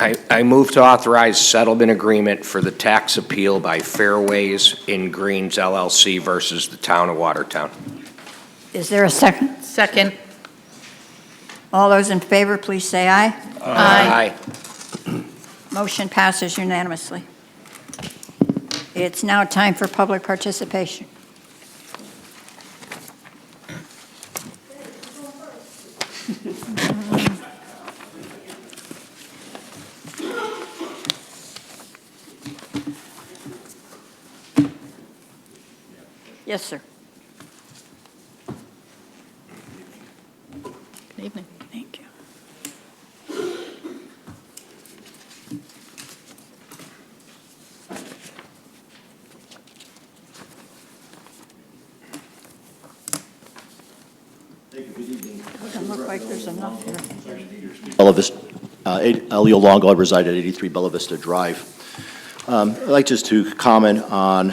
I move to authorize settlement agreement for the tax appeal by Fairways in Greens LLC versus the Town of Watertown. Is there a second? Second. All those in favor, please say aye. Aye. Motion passes unanimously. It's now time for public participation. Yes, sir. Good evening. Thank you. Doesn't look like there's enough here. Bella Vista, Leo Longo, I reside at 83 Bella Vista Drive. I'd like just to comment on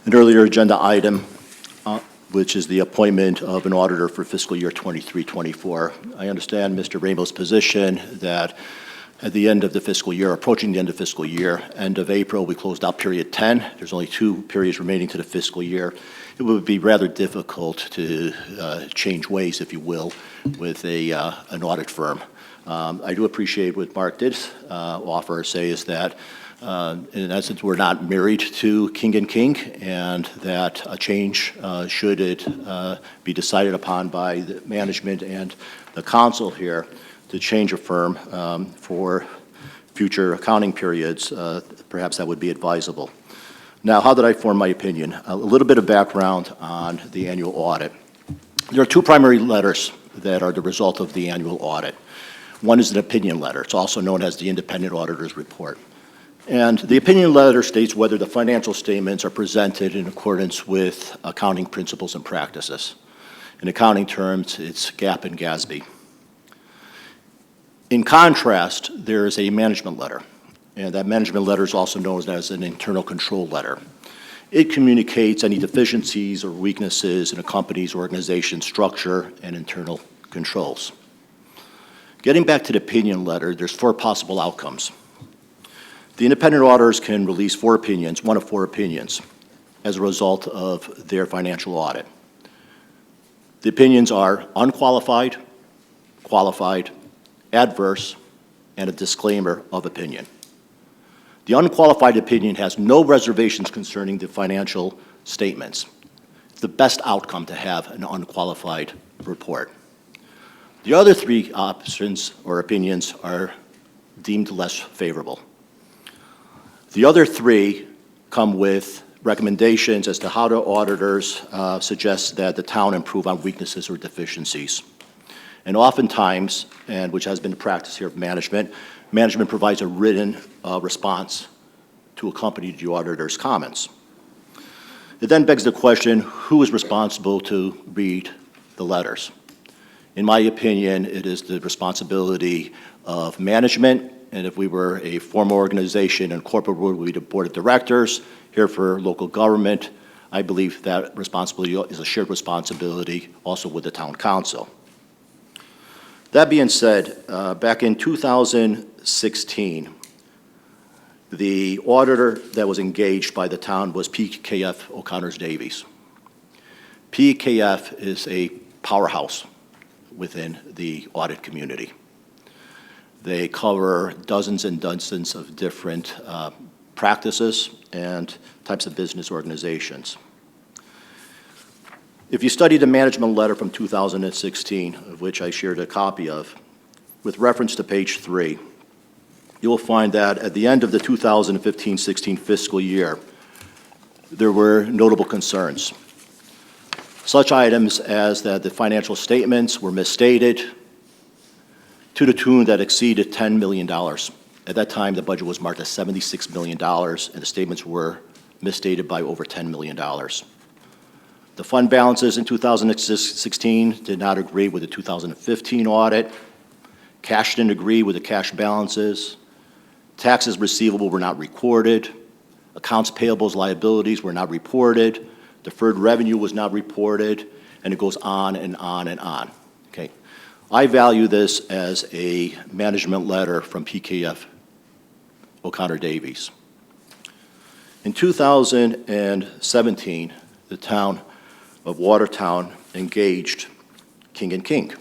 an earlier agenda item, which is the appointment of an auditor for fiscal year 23-24. I understand Mr. Rainbow's position that at the end of the fiscal year, approaching the end of fiscal year, end of April, we closed out period 10. There's only 2 periods remaining to the fiscal year. It would be rather difficult to change ways, if you will, with an audit firm. I do appreciate what Mark did offer, say, is that in essence, we're not married to King and King, and that a change, should it be decided upon by the management and the council here, to change a firm for future accounting periods, perhaps that would be advisable. Now, how did I form my opinion? A little bit of background on the annual audit. There are 2 primary letters that are the result of the annual audit. One is an opinion letter. It's also known as the independent auditor's report. And the opinion letter states whether the financial statements are presented in accordance with accounting principles and practices. In accounting terms, it's GAAP and GASB. In contrast, there is a management letter, and that management letter is also known as an internal control letter. It communicates any deficiencies or weaknesses in a company's organization structure and internal controls. Getting back to the opinion letter, there's 4 possible outcomes. The independent auditors can release 4 opinions, 1 of 4 opinions, as a result of their financial audit. The opinions are unqualified, qualified, adverse, and a disclaimer of opinion. The unqualified opinion has no reservations concerning the financial statements. It's the best outcome to have an unqualified report. The other 3 options or opinions are deemed less favorable. The other 3 come with recommendations as to how the auditors suggest that the town improve on weaknesses or deficiencies. And oftentimes, and which has been the practice here of management provides a written response to accompany the auditor's comments. It then begs the question, who is responsible to read the letters? In my opinion, it is the responsibility of management, and if we were a formal organization and corporate world, we'd be the board of directors. Here for local government, I believe that responsibility is a shared responsibility also with the town council. That being said, back in 2016, the auditor that was engaged by the town was PKF O'Connors Davies. PKF is a powerhouse within the audit community. They cover dozens and dozens of different practices and types of business organizations. If you study the management letter from 2016, of which I shared a copy of, with reference to page 3, you will find that at the end of the 2015-16 fiscal year, there were notable concerns. Such items as that the financial statements were misstated to the tune that exceeded $10 million. At that time, the budget was marked as $76 million, and the statements were misstated by over $10 million. The fund balances in 2016 did not agree with the 2015 audit. Cash didn't agree with the cash balances. Taxes receivable were not recorded. Accounts payables, liabilities were not reported. Deferred revenue was not reported, and it goes on and on and on. Okay. I value this as a management letter from PKF O'Connor Davies. In 2017, the town of Watertown engaged King & King.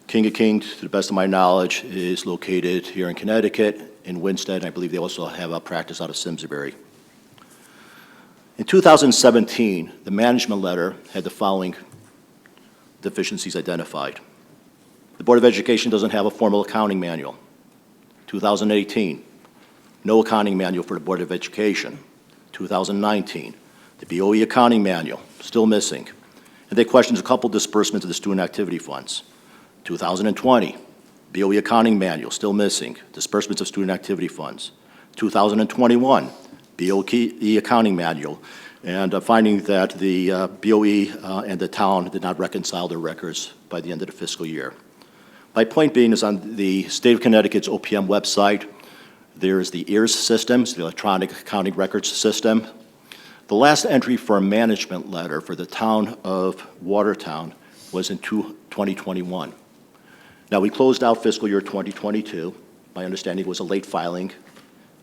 King & King, to the best of my knowledge, is located here in Connecticut, in Winsted, and I believe they also have a practice out of Simsbury. In 2017, the management letter had the following deficiencies identified. The Board of Education doesn't have a formal accounting manual. 2018, no accounting manual for the Board of Education. 2019, the BOE accounting manual, still missing. And they questioned a couple disbursements of the student activity funds. 2020, BOE accounting manual, still missing. Disbursements of student activity funds. 2021, BOE accounting manual, and finding that the BOE and the town did not reconcile their records by the end of the fiscal year. My point being is on the state of Connecticut's OPM website, there is the EARS system, the electronic accounting records system. The last entry for a management letter for the town of Watertown was in 2021. Now, we closed out fiscal year 2022. My understanding was a late filing.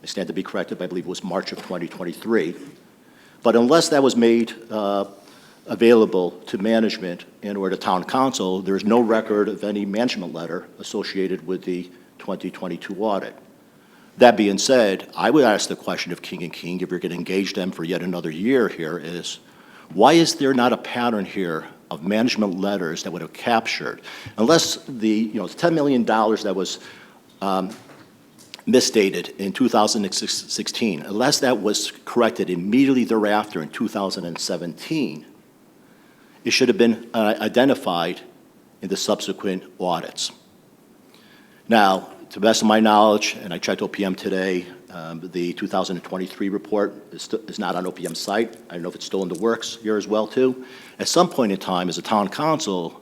I stand to be corrected, but I believe it was March of 2023. But unless that was made available to management and or the town council, there is no record of any management letter associated with the 2022 audit. That being said, I would ask the question of King & King, if you're going to engage them for yet another year here, is why is there not a pattern here of management letters that would have captured, unless the $10 million that was misstated in 2016, unless that was corrected immediately thereafter in 2017, it should have been identified in the subsequent audits. Now, to the best of my knowledge, and I checked OPM today, the 2023 report is not on OPM's site. I don't know if it's still in the works here as well, too. At some point in time, as a town council,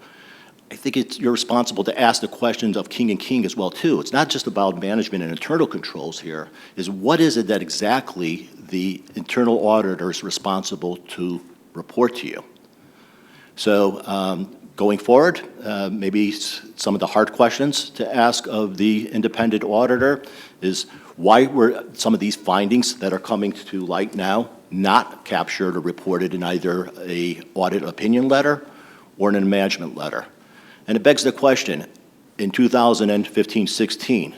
I think you're responsible to ask the questions of King & King as well, too. It's not just about management and internal controls here, is what is it that exactly the internal auditor is responsible to report to you? So going forward, maybe some of the hard questions to ask of the independent auditor is why were some of these findings that are coming to light now not captured or reported in either a audit opinion letter or in a management letter? And it begs the question, in 2015-16,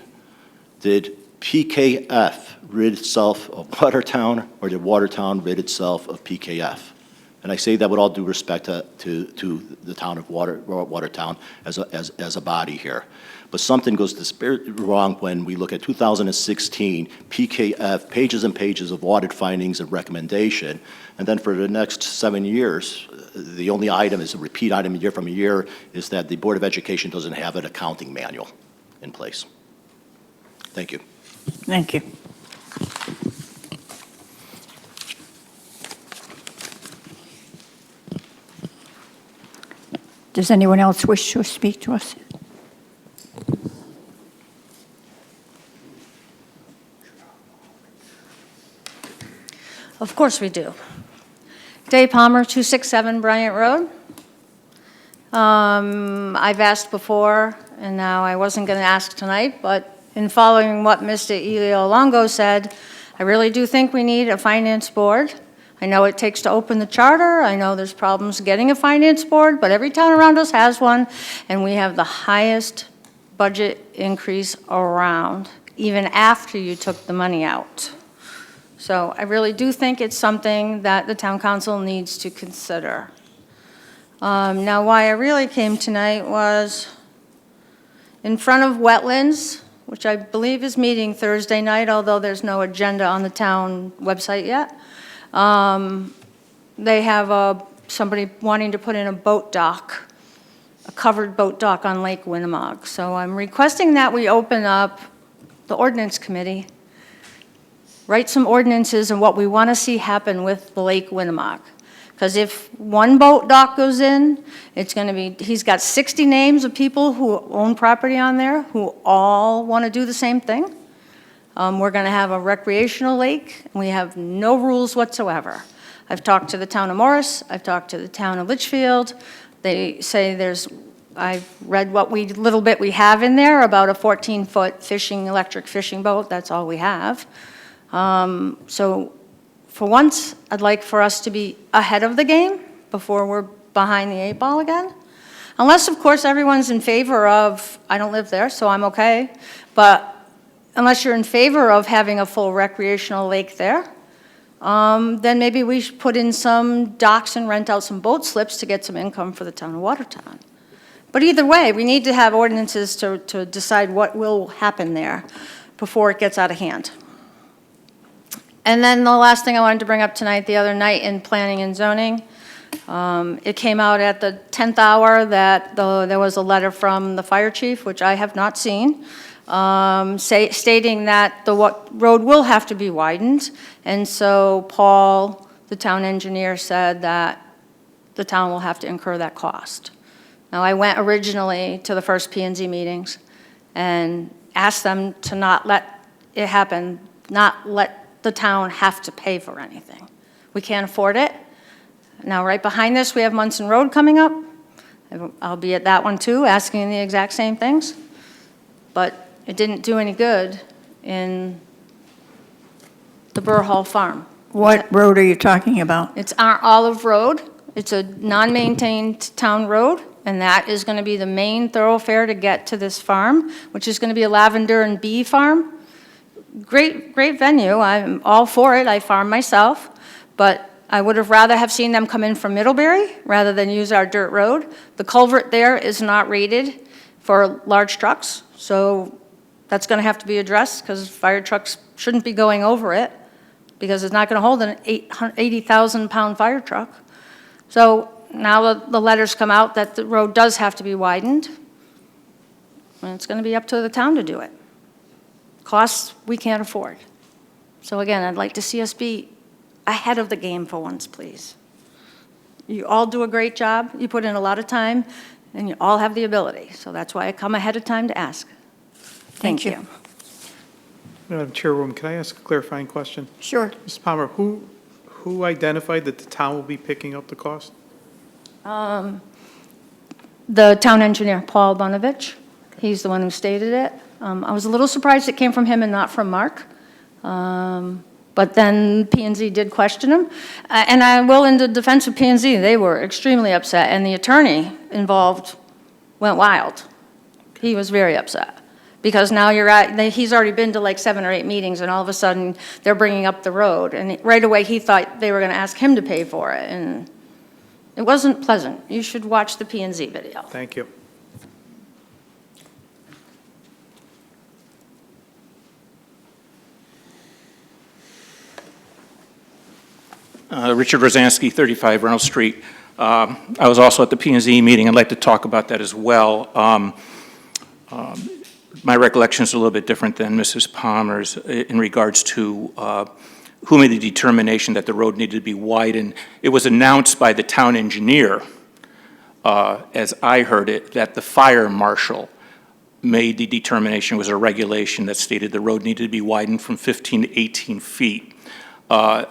did PKF rid itself of Watertown, or did Watertown rid itself of PKF? And I say that with all due respect to the town of Watertown as a body here. But something goes wrong when we look at 2016 PKF, pages and pages of audit findings and recommendation, and then for the next 7 years, the only item is a repeat item year from year is that the Board of Education doesn't have an accounting manual in place. Thank you. Thank you. Does anyone else wish to speak to us? Of course we do. Dave Palmer, 267 Bryant Road. I've asked before, and now I wasn't going to ask tonight, but in following what Mr. Elio Longo said, I really do think we need a finance board. I know it takes to open the charter. I know there's problems getting a finance board, but every town around us has one, and we have the highest budget increase around, even after you took the money out. So I really do think it's something that the town council needs to consider. Now, why I really came tonight was in front of wetlands, which I believe is meeting Thursday night, although there's no agenda on the town website yet. They have somebody wanting to put in a boat dock, a covered boat dock on Lake Winnemog. So I'm requesting that we open up the ordinance committee, write some ordinances and what we want to see happen with the Lake Winnemog. Because if one boat dock goes in, it's going to be, he's got 60 names of people who own property on there who all want to do the same thing. We're going to have a recreational lake, and we have no rules whatsoever. I've talked to the town of Morris. I've talked to the town of Litchfield. They say there's I've read what little bit we have in there about a 14-foot electric fishing boat. That's all we have. So for once, I'd like for us to be ahead of the game before we're behind the 8 ball again. Unless, of course, everyone's in favor of, I don't live there, so I'm okay, but unless you're in favor of having a full recreational lake there, then maybe we should put in some docks and rent out some boat slips to get some income for the town of Watertown. But either way, we need to have ordinances to decide what will happen there before it gets out of hand. And then the last thing I wanted to bring up tonight, the other night in planning and zoning, it came out at the 10th hour that there was a letter from the fire chief, which I have not seen, stating that the road will have to be widened. And so Paul, the town engineer, said that the town will have to incur that cost. Now, I went originally to the first P&Z meetings and asked them to not let it happen, not let the town have to pay for anything. We can't afford it. Now, right behind this, we have Munson Road coming up. I'll be at that one too, asking the exact same things. But it didn't do any good in the Burr Hall Farm. What road are you talking about? It's our Olive Road. It's a non-maintained town road, and that is going to be the main thoroughfare to get to this farm, which is going to be a lavender and bee farm. Great venue. I'm all for it. I farm myself, but I would have rather have seen them come in from Middlebury rather than use our dirt road. The culvert there is not rated for large trucks, so that's going to have to be addressed because fire trucks shouldn't be going over it because it's not going to hold an 80,000-pound fire truck. So now the letters come out that the road does have to be widened, and it's going to be up to the town to do it. Costs we can't afford. So again, I'd like to see us be ahead of the game for once, please. You all do a great job. You put in a lot of time, and you all have the ability. So that's why I come ahead of time to ask. Thank you. Madam Chairwoman, can I ask a clarifying question? Sure. Ms. Palmer, who identified that the town will be picking up the cost? The town engineer, Paul Bonovich, he's the one who stated it. I was a little surprised it came from him and not from Mark. But then P&Z did question him. And I will, in the defense of P&Z, they were extremely upset, and the attorney involved went wild. He was very upset. Because now he's already been to like 7 or 8 meetings, and all of a sudden, they're bringing up the road. And right away, he thought they were going to ask him to pay for it, and it wasn't pleasant. You should watch the P&Z video. Thank you. Richard Rosansky, 35 Reynolds Street. I was also at the P&Z meeting. I'd like to talk about that as well. My recollection is a little bit different than Mrs. Palmer's in regards to who made the determination that the road needed to be widened. It was announced by the town engineer, as I heard it, that the fire marshal made the determination. It was a regulation that stated the road needed to be widened from 15 to 18 feet.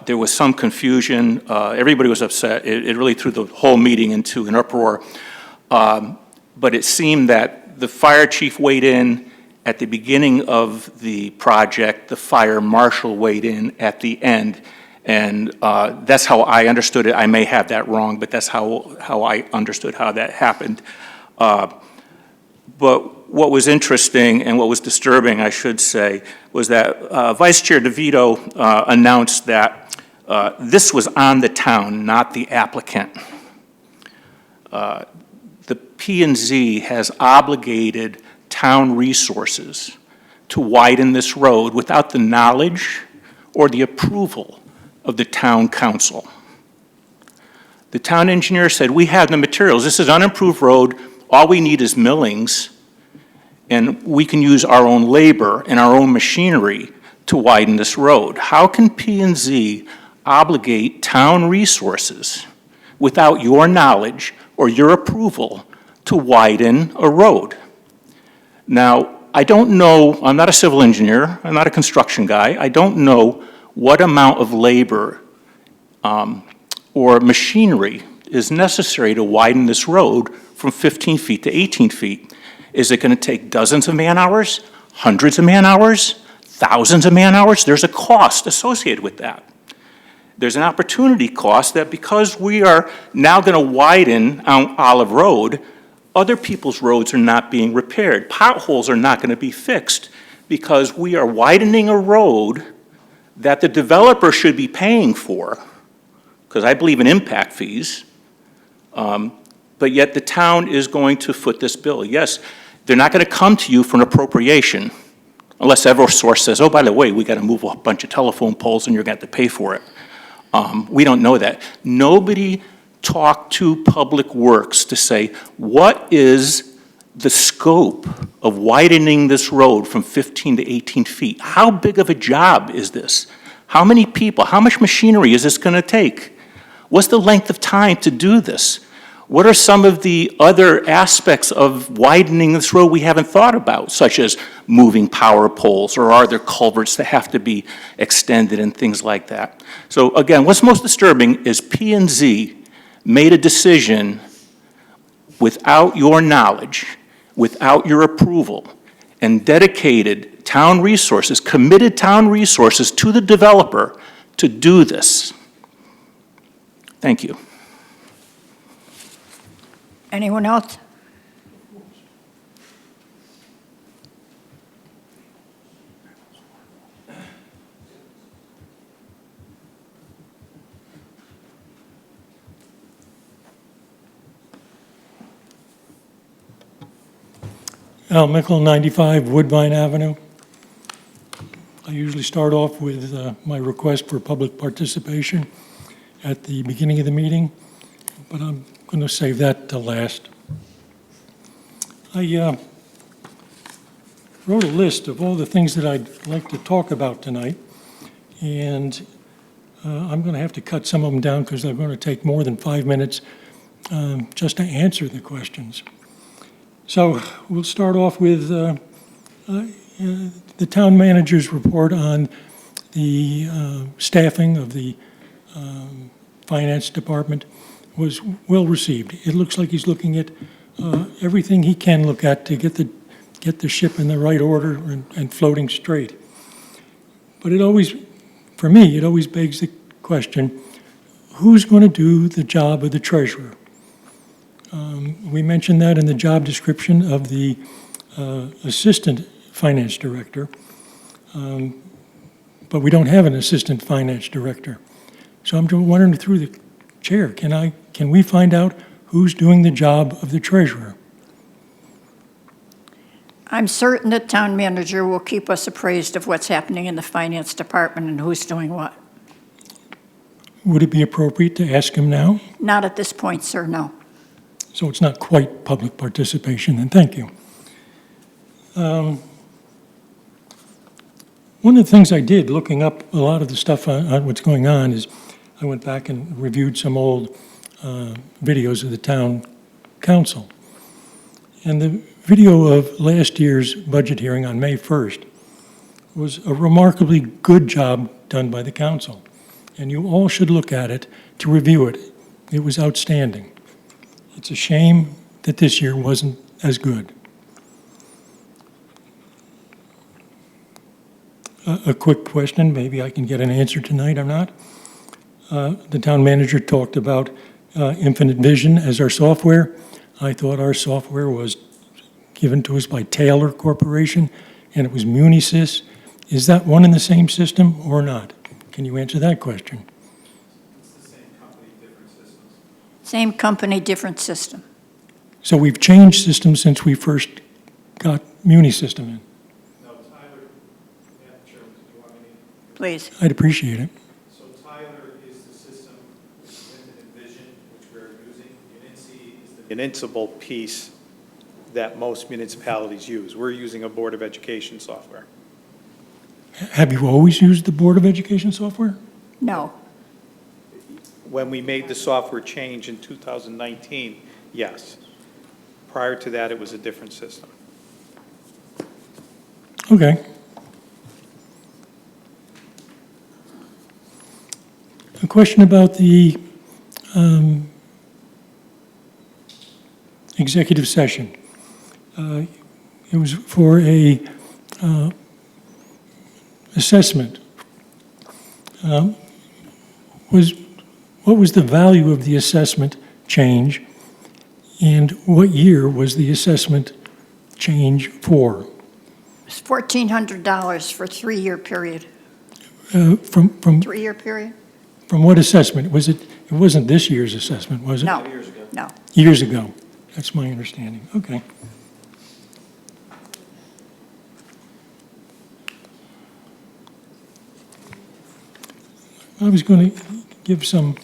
There was some confusion. Everybody was upset. It really threw the whole meeting into an uproar. But it seemed that the fire chief weighed in at the beginning of the project. The fire marshal weighed in at the end. And that's how I understood it. I may have that wrong, but that's how I understood how that happened. But what was interesting and what was disturbing, I should say, was that Vice Chair DeVito announced that this was on the town, not the applicant. The P&Z has obligated town resources to widen this road without the knowledge or the approval of the town council. The town engineer said, we have the materials. This is an unimproved road. All we need is millings, and we can use our own labor and our own machinery to widen this road. How can P&Z obligate town resources without your knowledge or your approval to widen a road? Now, I don't know, I'm not a civil engineer, I'm not a construction guy, I don't know what amount of labor or machinery is necessary to widen this road from 15 feet to 18 feet. Is it going to take dozens of man-hours, hundreds of man-hours, thousands of man-hours? There's a cost associated with that. There's an opportunity cost that because we are now going to widen Olive Road, other people's roads are not being repaired. Potholes are not going to be fixed because we are widening a road that the developer should be paying for, because I believe in impact fees, but yet the town is going to foot this bill. Yes, they're not going to come to you for an appropriation unless Eversource says, oh, by the way, we got to move a bunch of telephone poles and you're going to have to pay for it. We don't know that. Nobody talked to Public Works to say, what is the scope of widening this road from 15 to 18 feet? How big of a job is this? How many people, how much machinery is this going to take? What's the length of time to do this? What are some of the other aspects of widening this road we haven't thought about, such as moving power poles, or are there culverts that have to be extended and things like that? So again, what's most disturbing is P&Z made a decision without your knowledge, without your approval, and dedicated town resources, committed town resources to the developer to do this. Thank you. Anyone else? Al Mickle, 95 Woodbine Avenue. I usually start off with my request for public participation at the beginning of the meeting, but I'm going to save that to last. I wrote a list of all the things that I'd like to talk about tonight, and I'm going to have to cut some of them down because they're going to take more than 5 minutes just to answer the questions. So we'll start off with the town manager's report on the staffing of the finance department was well received. It looks like he's looking at everything he can look at to get the ship in the right order and floating straight. But it always, for me, it always begs the question, who's going to do the job of the treasurer? We mentioned that in the job description of the assistant finance director, but we don't have an assistant finance director. So I'm wondering through the chair, can we find out who's doing the job of the treasurer? I'm certain the town manager will keep us appraised of what's happening in the finance department and who's doing what. Would it be appropriate to ask him now? Not at this point, sir, no. So it's not quite public participation, then thank you. One of the things I did, looking up a lot of the stuff on what's going on, is I went back and reviewed some old videos of the town council. And the video of last year's budget hearing on May 1st was a remarkably good job done by the council. And you all should look at it to review it. It was outstanding. It's a shame that this year wasn't as good. A quick question, maybe I can get an answer tonight or not. The town manager talked about Infinite Vision as our software. I thought our software was given to us by Taylor Corporation, and it was Munisys. Is that one and the same system or not? Can you answer that question? It's the same company, different systems. Same company, different system. So we've changed systems since we first got Munisystem in. No, Tyler, Madam Chairman, do you want me to? Please. I'd appreciate it. So Tyler is the system, which is Infinite Vision, which we're using. Uninci is the municipal piece that most municipalities use. We're using a Board of Education software. Have you always used the Board of Education software? No. When we made the software change in 2019, yes. Prior to that, it was a different system. Okay. A question about the executive session. It was for a assessment. What was the value of the assessment change, and what year was the assessment change for? It's $1,400 for a 3-year period. From 3-year period? From what assessment? Was it, it wasn't this year's assessment, was it? No. No. Years ago. That's my understanding. Okay. I was going to give some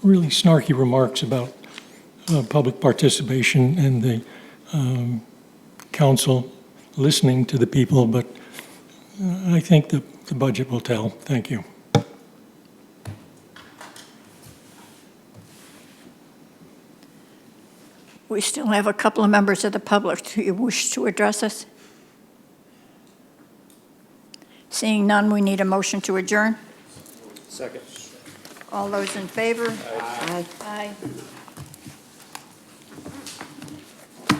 really snarky remarks about public participation and the council listening to the people, but I think the budget will tell. Thank you. We still have a couple of members of the public who wish to address us. Seeing none, we need a motion to adjourn. Second. All those in favor? Aye. Aye.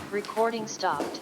Recording stopped.